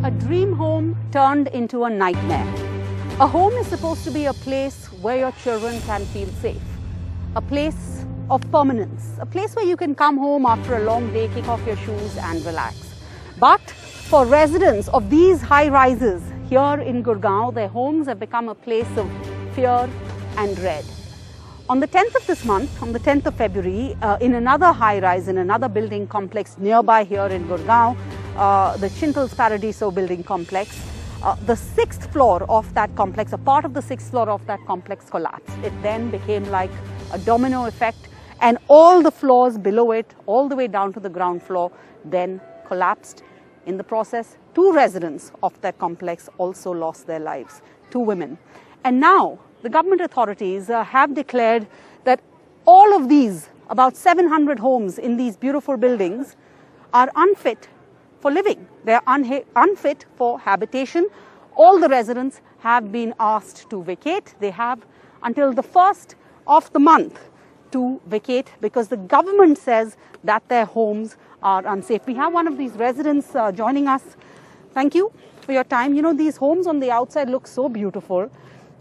A dream home turned into a nightmare. A home is supposed to be a place where your children can feel safe. A place of permanence. A place where you can come home after a long day, kick off your shoes and relax. But for residents of these high-rises here in Gurgaon, their homes have become a place of fear and dread. On the 10th of this month, on the 10th of February, in another high-rise, in another building complex nearby here in Gurgaon, the Chintels Paradiso building complex, the 6th floor of that complex, a part of the 6th floor of that complex collapsed. It then became like a domino effect, and all the floors below it, all the way down to the ground floor, then collapsed. In the process, 2 residents of that complex also lost their lives, 2 women. And now, the government authorities have declared that all of these, about 700 homes in these beautiful buildings, are unfit for living. They are unfit for habitation. All the residents have been asked to vacate. They have until the 1st of the month to vacate because the government says that their homes are unsafe. We have one of these residents joining us. Thank you for your time. You know, these homes on the outside look so beautiful.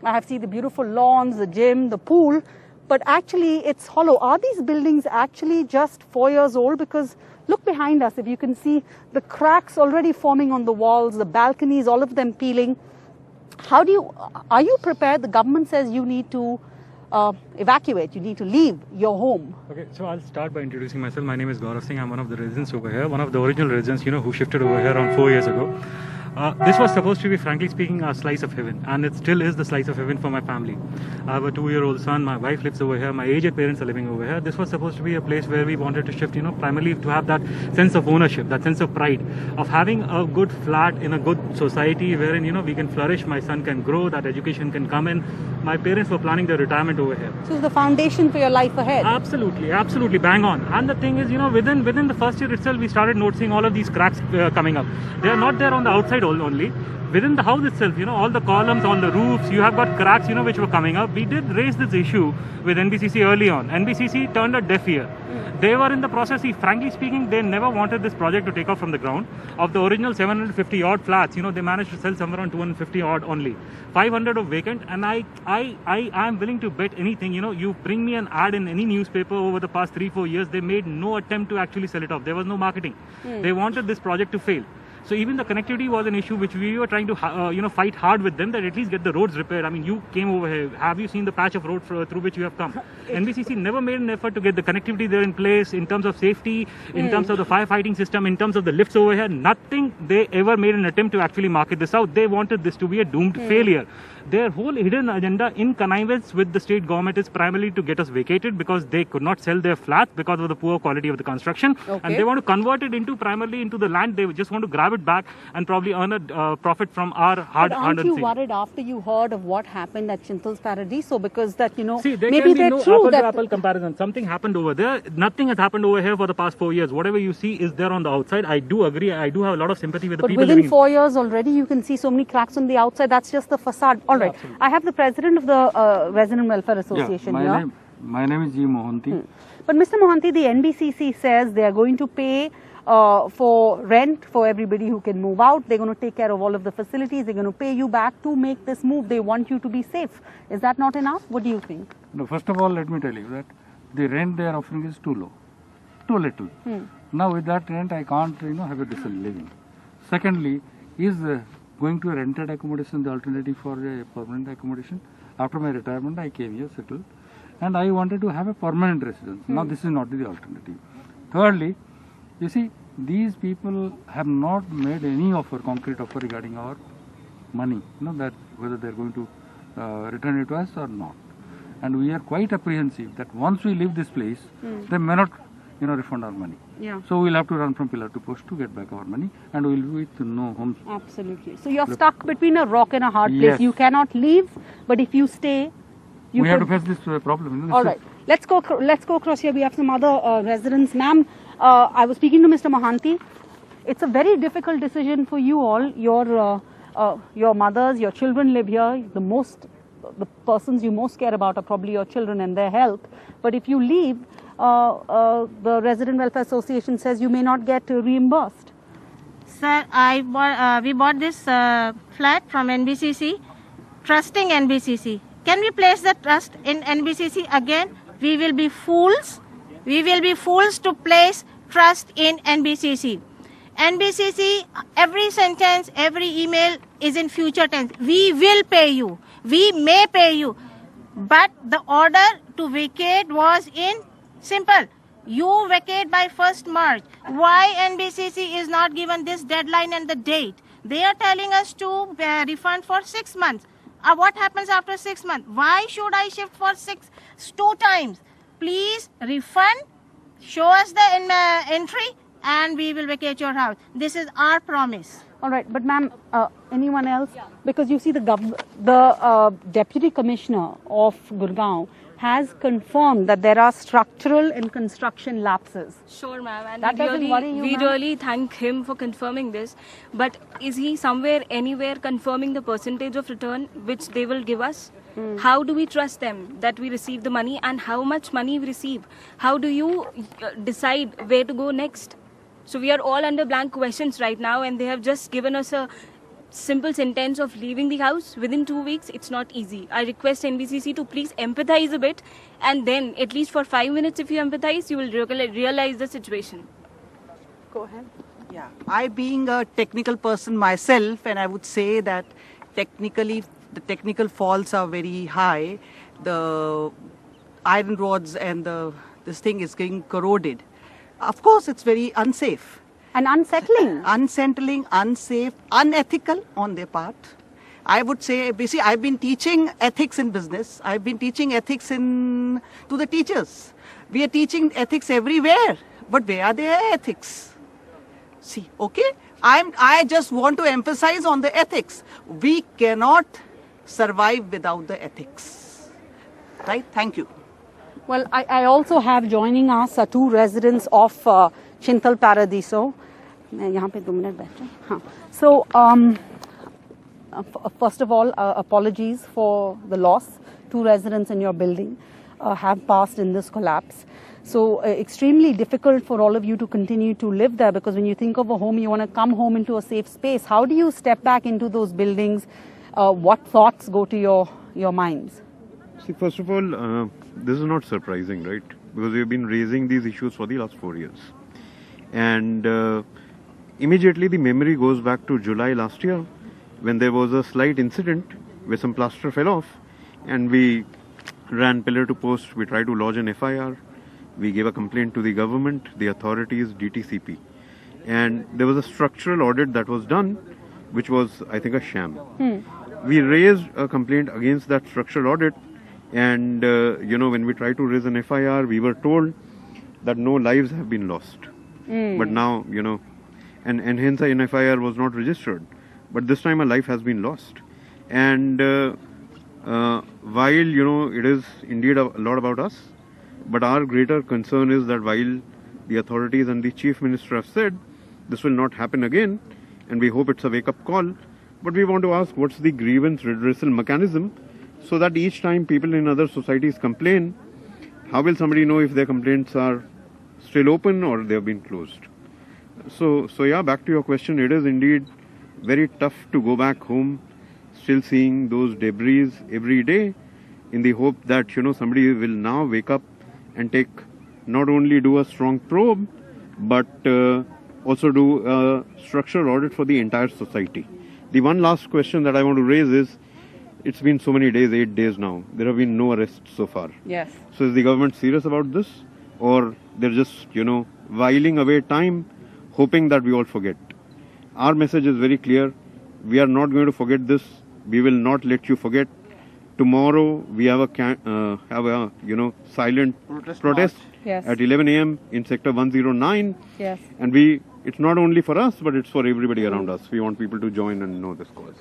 I have seen the beautiful lawns, the gym, the pool, but actually it's hollow. Are these buildings actually just 4 years old? Because look behind us, if you can see the cracks already forming on the walls, the balconies, all of them peeling. Are you prepared? The government says you need to evacuate, you need to leave your home. Okay, so I'll start by introducing myself. My name is Gaurav Singh. I'm one of the residents over here, one of the original residents, who shifted over here around 4 years ago. This was supposed to be, frankly speaking, a slice of heaven, and it still is the slice of heaven for my family. I have a 2-year-old son, my wife lives over here, my aged parents are living over here. This was supposed to be a place where we wanted to shift, primarily to have that sense of ownership, that sense of pride, of having a good flat in a good society wherein, we can flourish, my son can grow, that education can come in. My parents were planning their retirement over here. So it's the foundation for your life ahead. Absolutely, absolutely, bang on. And the thing is, within the first year itself, we started noticing all of these cracks coming up. They are not there on the outside only. Within the house itself, all the columns on the roofs, you have got cracks, which were coming up. We did raise this issue with NBCC early on. NBCC turned a deaf ear. They were in the process, frankly speaking, they never wanted this project to take off from the ground. Of the original 750 odd flats, they managed to sell somewhere around 250 odd only. 500 of vacant, and I am willing to bet anything, you bring me an ad in any newspaper over the past 3-4 years, they made no attempt to actually sell it off. There was no marketing. They wanted this project to fail. So even the connectivity was an issue which we were trying to, fight hard with them, that at least get the roads repaired. I mean, you came over here. Have you seen the patch of road through which you have come? NBCC never made an effort to get the connectivity there in place in terms of safety, in terms of the firefighting system, in terms of the lifts over here. Nothing they ever made an attempt to actually market this out. They wanted this to be a doomed failure. Their whole hidden agenda in connivance with the state government is primarily to get us vacated because they could not sell their flats because of the poor quality of the construction. Okay. And they want to convert it primarily into the land. They just want to grab it back and probably earn a profit from our hard-earned. Aren't you worried after you heard of what happened at Chintels Paradiso? Because that, See, there maybe can be they're no true. apple-to-apple comparison. Something happened over there. Nothing has happened over here for the past 4 years. Whatever you see is there on the outside. I do agree. I do have a lot of sympathy with the people. But within 4 years already, you can see so many cracks on the outside. That's just the facade. All right. Absolutely. I have the president of the Resident Welfare Association here. My name is G. Mohanty. But Mr. Mohanty, the NBCC says they are going to pay for rent for everybody who can move out. They're going to take care of all of the facilities. They're going to pay you back to make this move. They want you to be safe. Is that not enough? What do you think? No, first of all, let me tell you that the rent they are offering is too low, too little. Now with that rent, I can't, have a decent living. Secondly, is going to a rented accommodation the alternative for a permanent accommodation? After my retirement, I came here, settled, and I wanted to have a permanent residence. Now this is not the alternative. Thirdly, you see, these people have not made any offer, concrete offer regarding our money, that whether they are going to return it to us or not. And we are quite apprehensive that once we leave this place, they may not, refund our money. Yeah. So we'll have to run from pillar to post to get back our money, and we'll be with no homes. Absolutely. So you're stuck between a rock and a hard place. Yes. You cannot leave, but if you stay, we have to face this problem. All right. Let's go across here. We have some other residents. Ma'am, I was speaking to Mr. Mohanty. It's a very difficult decision for you all. Your mothers, your children live here. The persons you most care about are probably your children and their health. But if you leave, the Resident Welfare Association says you may not get reimbursed. Sir, we bought this flat from NBCC, trusting NBCC. Can we place the trust in NBCC again? We will be fools. We will be fools to place trust in NBCC. NBCC, every sentence, every email is in future tense. We will pay you. We may pay you. But the order to vacate was in simple. You vacate by 1st March. Why NBCC is not given this deadline and the date? They are telling us to refund for 6 months. What happens after 6 months? Why should I shift for 2 times? Please refund, show us the entry, and we will vacate your house. This is our promise. All right, but ma'am, anyone else? Because you see the Deputy Commissioner of Gurgaon has confirmed that there are structural and construction lapses. Sure, ma'am. And That doesn't worry you, we ma'am? really thank him for confirming this. But is he somewhere, anywhere confirming the percentage of return which they will give us? How do we trust them that we receive the money and how much money we receive? How do you decide where to go next? So we are all under blank questions right now, and they have just given us a simple sentence of leaving the house within 2 weeks. It's not easy. I request NBCC to please empathize a bit, and then at least for 5 minutes if you empathize, you will realize the situation. Go ahead. Yeah, I being a technical person myself, and I would say that technically the technical faults are very high. The iron rods and this thing is getting corroded. Of course, it's very unsafe. And unsettling. Unsettling, unsafe, unethical on their part. I would say, basically, I've been teaching ethics in business. I've been teaching ethics to the teachers. We are teaching ethics everywhere. But where are their ethics? See, okay? I just want to emphasize on the ethics. We cannot survive without the ethics. Right? Thank you. Well, I also have joining us 2 residents of Chintel Paradiso. So, first of all, apologies for the loss. 2 residents in your building have passed in this collapse. So, extremely difficult for all of you to continue to live there, because when you think of a home, you want to come home into a safe space. How do you step back into those buildings? What thoughts go to your minds? See, first of all, this is not surprising, right? Because we have been raising these issues for the last 4 years. And immediately the memory goes back to July last year, when there was a slight incident where some plaster fell off, and we ran pillar to post. We tried to lodge an FIR. We gave a complaint to the government, the authorities, DTCP. And there was a structural audit that was done, which was, I think, a sham. We raised a complaint against that structural audit. And, when we tried to raise an FIR, we were told that no lives have been lost. But now, and hence an FIR was not registered. But this time a life has been lost. And while, it is indeed a lot about us, but our greater concern is that while the authorities and the Chief Minister have said this will not happen again, and we hope it's a wake-up call, but we want to ask what's the grievance redressal mechanism, so that each time people in other societies complain, how will somebody know if their complaints are still open or they have been closed? So yeah, back to your question, it is indeed very tough to go back home, still seeing those debris every day, in the hope that, somebody will now wake up and not only do a strong probe, but also do a structural audit for the entire society. The one last question that I want to raise is, it's been so many days, 8 days now. There have been no arrests so far. Yes. So is the government serious about this? Or they're just, whiling away time, hoping that we all forget? Our message is very clear. We are not going to forget this. We will not let you forget. Tomorrow we have a silent protest Yes. at 11 a.m. in sector 109. Yes. And it's not only for us, but it's for everybody around us. We want people to join and know this cause.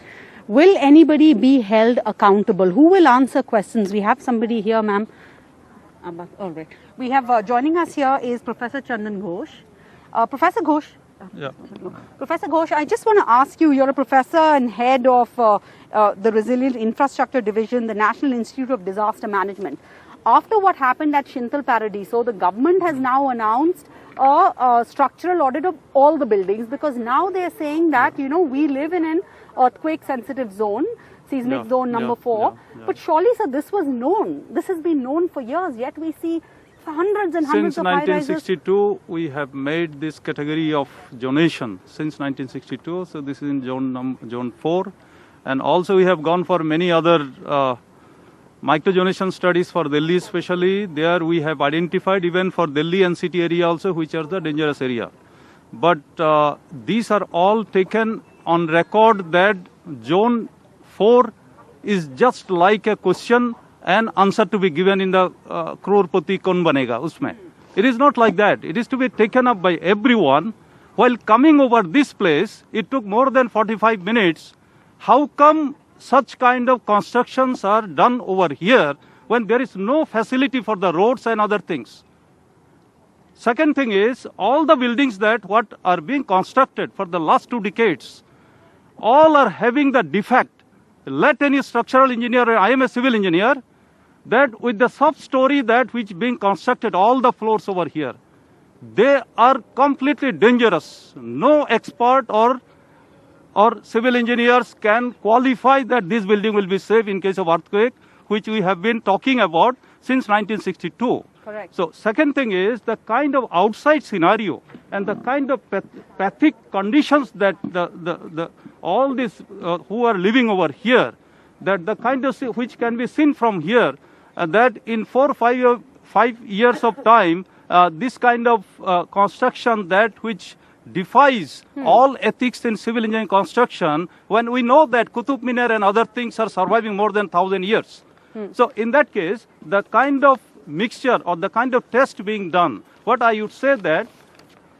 Will anybody be held accountable? Who will answer questions? We have somebody here, ma'am. All right. We have joining us here is Professor Chandan Ghosh. Professor Ghosh. Yeah. Professor Ghosh, I just want to ask you, you're a professor and head of the Resilient Infrastructure Division, the National Institute of Disaster Management. after what happened at Chintel Paradiso, the government has now announced a structural audit of all the buildings, because now they are saying that, you know, we live in an earthquake sensitive zone, seismic zone number 4. But surely, sir, this was known. This has been known for years, yet we see hundreds and hundreds Since of high-rises. 1962, we have made this category of zonation since 1962. So this is in zone 4. And also we have gone for many other micro-zonation studies for Delhi especially. There we have identified even for Delhi and city area also, which are the dangerous area. But these are all taken on record that zone 4 is just like a question and answer to be given in the crorepati kaun banega usme. It is not like that. It is to be taken up by everyone. While coming over this place, it took more than 45 minutes. How come such kind of constructions are done over here when there is no facility for the roads and other things? Second thing is, all the buildings that what are being constructed for the last 2 decades, all are having the defect. Let any structural engineer, I am a civil engineer, that with the sub-story that which being constructed, all the floors over here, they are completely dangerous. No expert or civil engineers can qualify that this building will be safe in case of earthquake, which we have been talking about since 1962. Correct. So second thing is the kind of outside scenario and the kind of pathic conditions that all these who are living over here, that the kind of which can be seen from here, that in 4 or 5 years of time, this kind of construction that which defies all ethics in civil engineering construction, when we know that Qutub Minar and other things are surviving more than 1,000 years. So in that case, the kind of mixture or the kind of test being done, what I would say that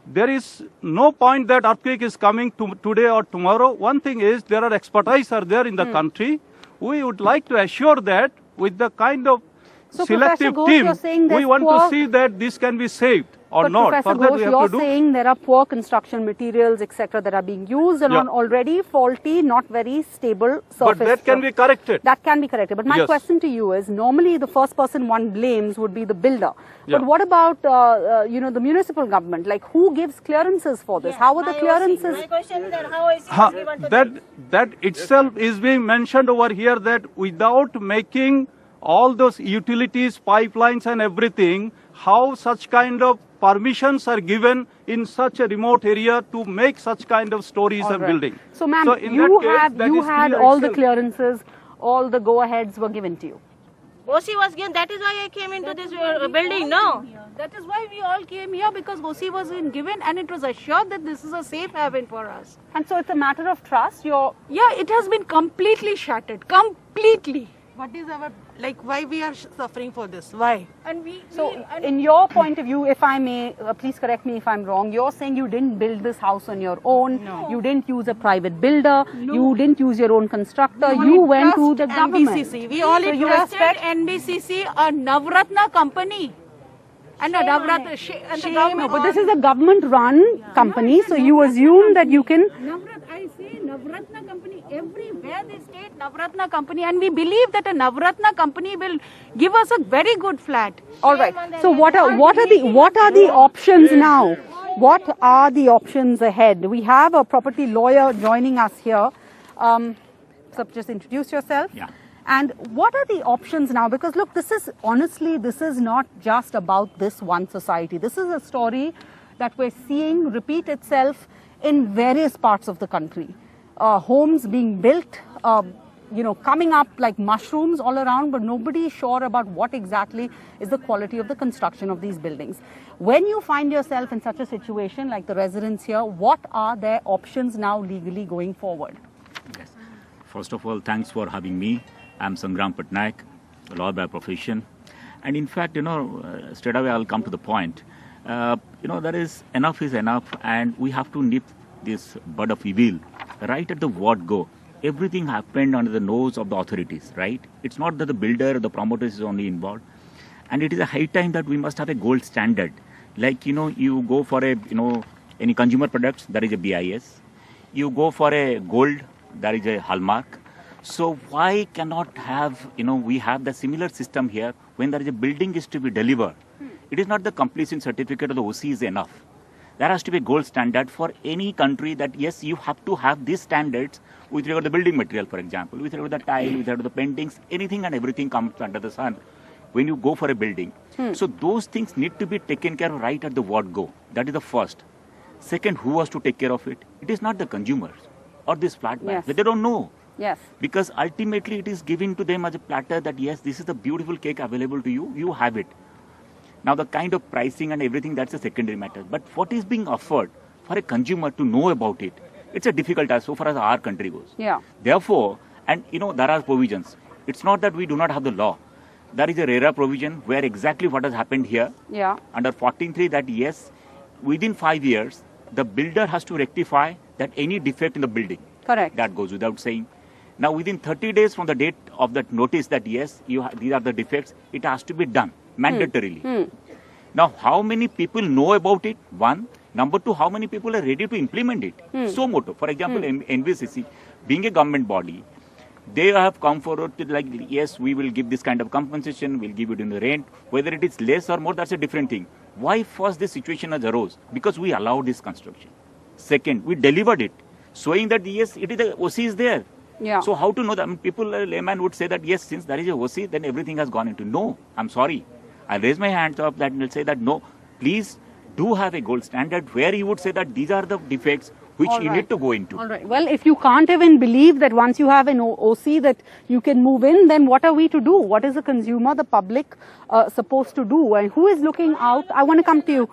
there is no point that earthquake is coming today or tomorrow. One thing is there are expertise are there in the country. We would like to assure that with the kind of selective team, we want to see that this can be saved or but not. Professor Ghosh, you're saying there are poor construction materials, etc., that are being used and on already faulty, not very stable surface. But that can be corrected. That can be corrected. But my question to you is, normally the first person one blames would be the builder. But what about, you know, the municipal government? Like, who gives clearances for this? How are the clearances? My question is that how is given to that itself is being mentioned over here, that without making all those utilities, pipelines and everything, how such kind of permissions are given in such a remote area to make such kind of stories and building. So ma'am, you had all the clearances, all the go-aheads were given to you. OC was given, that is why I came into this building, no? That is why we all came here, because OC was given and it was assured that this is a safe haven for us. And so it's a matter of trust. Yeah, it has been completely shattered, completely. What is our, like, why we are suffering for this? Why? And in your point of view, if I may, please correct me if I'm wrong, you're saying you didn't build this house on your own, you didn't use a private builder, you didn't use your own constructor, you went to the government. NBCC. We all trusted NBCC, a Navratna company. And a Navratna, but this is a government-run company, so you assume that you can... I say Navratna company, everywhere they state Navratna company, and we believe that a Navratna company will give us a very good flat. All right. So what are the options now? What are the options ahead? We have a property lawyer joining us here. So just introduce yourself. Yeah. And what are the options now? Because look, this is not just about this one society. This is a story that we're seeing repeat itself in various parts of the country. Homes being built, you know, coming up like mushrooms all around, but nobody is sure about what exactly is the quality of the construction of these buildings. When you find yourself in such a situation like the residents here, what are their options now legally going forward? Yes. First of all, thanks for having me. I'm Sangram Patnaik, a lawyer by profession. And in fact, you know, straight away I'll come to the point. You know, there is enough, and we have to nip this bud of evil right at the word go. Everything happened under the nose of the authorities, right? It's not that the builder, the promoters is only involved. And it is a high time that we must have a gold standard. Like, you know, you go for a, you know, any consumer products, there is a BIS. You go for a gold, there is a hallmark. So why cannot have, we have the similar system here when there is a building is to be delivered. It is not the completion certificate or the OC is enough. There has to be a gold standard for any country that yes, you have to have these standards with regard to the building material, for example, with regard to the tile, with regard to the paintings, anything and everything comes under the sun when you go for a building. So those things need to be taken care of right at the word go. That is the first. Second, who has to take care of it? It is not the consumers or this flat man. They don't know. Yes. Because ultimately it is given to them as a platter that yes, this is the beautiful cake available to you, you have it. Now the kind of pricing and everything, that's a secondary matter. But what is being offered for a consumer to know about it, it's a difficult task so far as our country goes. Yeah. Therefore, and there are provisions. It's not that we do not have the law. There is a RERA provision where exactly what has happened here. Yeah. Under 14.3 that yes, within 5 years, the builder has to rectify that any defect in the building. Correct. That goes without saying. Now within 30 days from the date of that notice that yes, these are the defects, it has to be done mandatorily. Now how many people know about it? One. Number two, how many people are ready to implement it? So moto. For example, NBCC, being a government body, they have come forward to like, yes, we will give this kind of compensation, we'll give it in the rent. Whether it is less or more, that's a different thing. Why first this situation has arose? Because we allowed this construction. Second, we delivered it, showing that yes, it is the OC is there. Yeah. So how to know that? I mean, people, a layman would say that yes, since there is a OC, then everything has gone into. No, I'm sorry. I raise my hands up that will say that no, please do have a gold standard where you would say that these are the defects which you need to go into. All right. Well, if you can't even believe that once you have an OC that you can move in, then what are we to do? What is the consumer, the public supposed to do? And who is looking out? I want to come to you.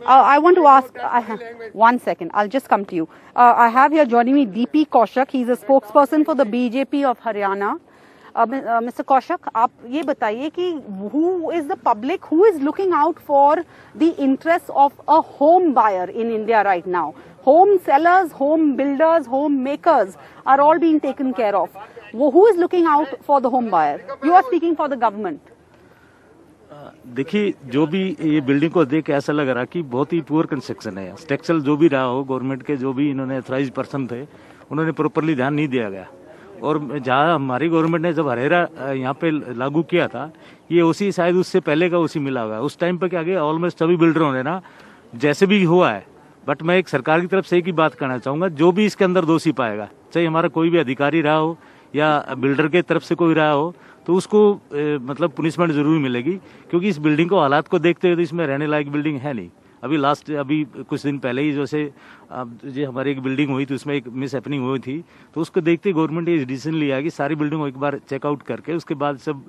I want to ask, 1 second, I'll just come to you. I have here joining me DP Kaushik. He's a spokesperson for the BJP of Haryana. Mr. Kaushik, आप ये बताइए कि who is the public, who is looking out for the interests of a home buyer in India right now? Home sellers, home builders, home makers are all being taken care of. Who is looking out for the home buyer? You are speaking for the government. देखिए, जो भी ये building को देख ऐसा लग रहा कि बहुत ही पुअर कंस्ट्रक्शन है. स्ट्रक्चर जो भी रहा हो, गवर्नमेंट के जो भी इन्होंने ऑथराइज्ड पर्सन थे, उन्होंने प्रॉपरली ध्यान नहीं दिया गया. और जहाँ हमारी गवर्नमेंट ने जब हरेरा यहाँ पे लागू किया था, ये ओसी शायद उससे पहले का ओसी मिला हुआ है. उस टाइम पे क्या गया, ऑलमोस्ट सभी बिल्डरों ने ना जैसे भी हुआ है. बट मैं एक सरकार की तरफ से एक ही बात कहना चाहूंगा, जो भी इसके अंदर दोषी पाएगा, चाहे हमारा कोई भी अधिकारी रहा हो या बिल्डर के तरफ से कोई रहा हो, तो उसको मतलब पनिशमेंट जरूर मिलेगी. क्योंकि इस बिल्डिंग को हालात को देखते हुए तो इसमें रहने लायक बिल्डिंग है नहीं. अभी कुछ दिन पहले ही जैसे जो हमारी एक बिल्डिंग हुई थी, उसमें एक मिस हैपनिंग हुई थी, तो उसको देखते गवर्नमेंट ने डिसीजन लिया कि सारी बिल्डिंग को एक बार चेकआउट करके उसके बाद सब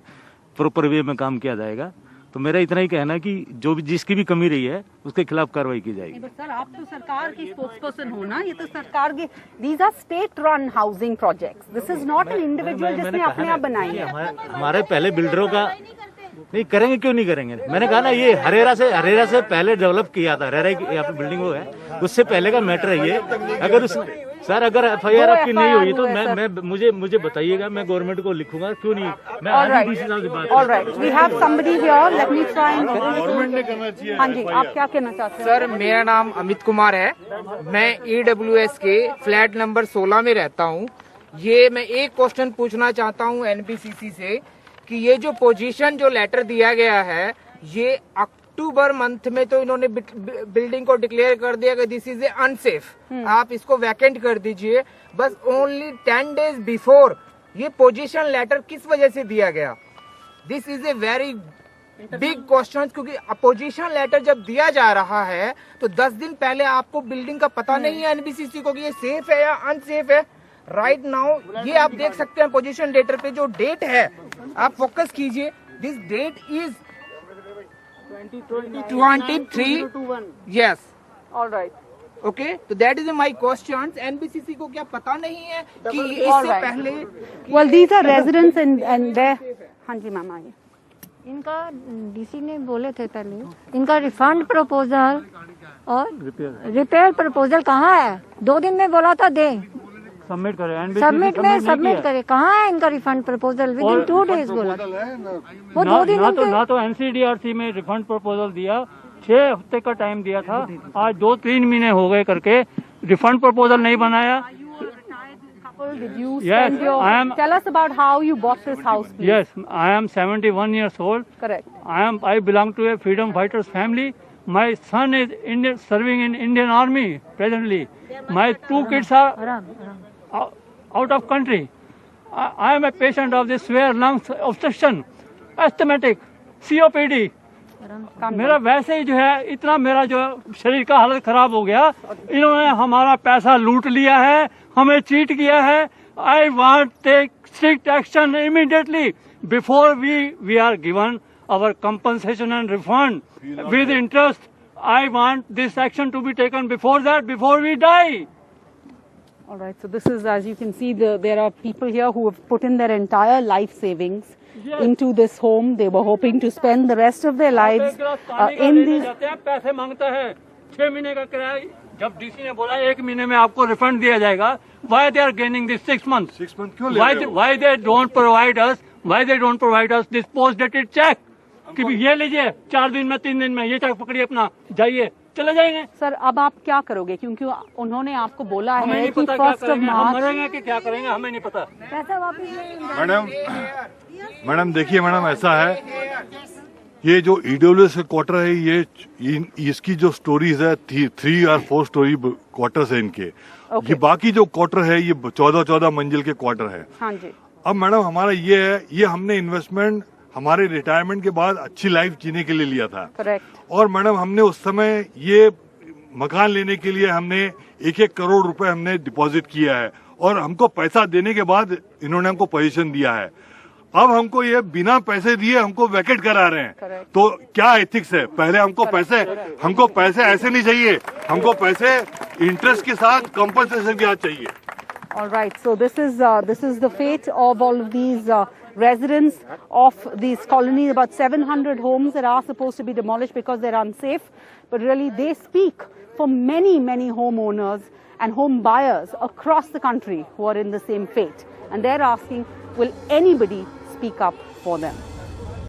प्रॉपर वे में काम किया जाएगा. तो मेरा इतना ही कहना कि जो भी जिसकी भी कमी रही है उसके खिलाफ कार्रवाई की जाएगी. सर, आप तो सरकार की स्पोक्सपर्सन हो ना, ये तो सरकार के, these are state run housing projects, this is not an individual जिसने अपने आप बनाई है. हमारे पहले बिल्डरों का नहीं करेंगे, क्यों नहीं करेंगे? मैंने कहा ना, ये हरेरा से पहले डेवलप किया था. हरेरा की यहाँ पे बिल्डिंग वो है, उससे पहले का मैटर है ये. अगर अगर FIR आपकी नहीं हुई तो मैं मुझे बताइएगा, मैं गवर्नमेंट को लिखूंगा. क्यों नहीं? मैं आगे साहब से बात. Alright, we have somebody here, let me try. Government ने करना चाहिए. हाँ जी, आप क्या कहना चाहते हैं? सर, मेरा नाम अमित कुमार है. मैं EWS के फ्लैट नंबर 16 में रहता हूँ. ये मैं एक क्वेश्चन पूछना चाहता हूँ NBCC से कि ये जो पोजीशन जो लेटर दिया गया है, ये अक्टूबर मंथ में तो इन्होंने बिल्डिंग को डिक्लेयर कर दिया कि दिस इज ए अनसेफ, आप इसको वैकेंट कर दीजिए. बस ओनली 10 डेज बिफोर ये पोजीशन लेटर किस वजह से दिया गया? This is a very big question. क्योंकि अपोजिशन लेटर जब दिया जा रहा है तो 10 दिन पहले आपको बिल्डिंग का पता नहीं है NBCC को कि ये सेफ है या अनसेफ है. राइट नाउ ये आप देख सकते हैं पोजीशन लेटर पे जो डेट है, आप फोकस कीजिए. This date is 23. Yes, alright, okay. तो that is my question. NBCC को क्या पता नहीं है कि इससे पहले? Well, these are residents and हाँ जी मैम, आइए. इनका DC ने बोले थे पहले, इनका रिफंड प्रपोजल और रिपेयर प्रपोजल कहाँ है? 2 दिन में बोला था दें, सबमिट करें. सबमिट करे. कहाँ है इनका refund proposal? With in 2 days बोला था. वो 2 दिन ना तो NCDRC में रिफंड प्रपोजल दिया, 6 हफ्ते का टाइम दिया था. आज 2-3 महीने हो गए करके रिफंड प्रपोजल नहीं बनाया. Did you Yes, spend your... I am- Tell us about how you bought this house, please. Yes, I am 71 years old. Correct. I belong to a freedom fighters family. My son is serving in Indian Army presently. My two kids are out of country. I am a patient of this severe lungs obstruction, asthmatic, COPD. मेरा वैसे ही जो है इतना मेरा जो शरीर का हालत खराब हो गया, इन्होंने हमारा पैसा लूट लिया है, हमें चीट किया है. I want take strict action immediately before we are given our compensation and refund with interest. I want this action to be taken before that, before we die. All right, so this is, as you can see, there are people here who have put in their entire life savings into this home. They were hoping to spend the rest of their lives in these... पैसे मांगता है 6 महीने का किराया. जब DC ने बोला 1 महीने में आपको रिफंड दिया जाएगा, why they are gaining this 6 months? 6 months क्यों ले रहे हो? Why they don't provide us this post dated check? कि ये लीजिए 4 दिन में 3 दिन में ये चेक पकड़िए अपना, जाइए, चले जाएंगे. सर, अब आप क्या करोगे, क्योंकि उन्होंने आपको बोला हमें है नहीं कि पता क्या 1st of करेंगे, हम March... मरेंगे कि क्या करेंगे हमें नहीं पता. पैसा वापस मैडम देखिए मैडम, ऐसा है, ये जो ईडब्ल्यूएस का क्वार्टर है, ये इसकी जो स्टोरीज है 3 और 4 स्टोरी क्वार्टर्स है इनके. ये बाकी जो क्वार्टर है ये 14 मंजिल के क्वार्टर है. हाँ जी. अब मैडम हमारा ये है, ये हमने इन्वेस्टमेंट हमारे रिटायरमेंट के बाद अच्छी लाइफ जीने के लिए लिया था. करेक्ट. और मैडम हमने उस समय ये मकान लेने के लिए हमने 1-1 करोड़ रुपए हमने डिपॉजिट किया है, और हमको पैसा देने के बाद इन्होंने हमको पोजीशन दिया है. अब हमको ये बिना पैसे दिए हमको वैकेट करा रहे हैं. तो क्या एथिक्स है? पहले हमको पैसे ऐसे नहीं चाहिए, हमको पैसे इंटरेस्ट के साथ कंपनसेशन के साथ चाहिए. All right, so this is the fate of all of these residents of these colonies. About 700 homes that are supposed to be demolished because they're unsafe, but really they speak for many homeowners and home buyers across the country who are in the same fate, and they're asking, will anybody speak up for them?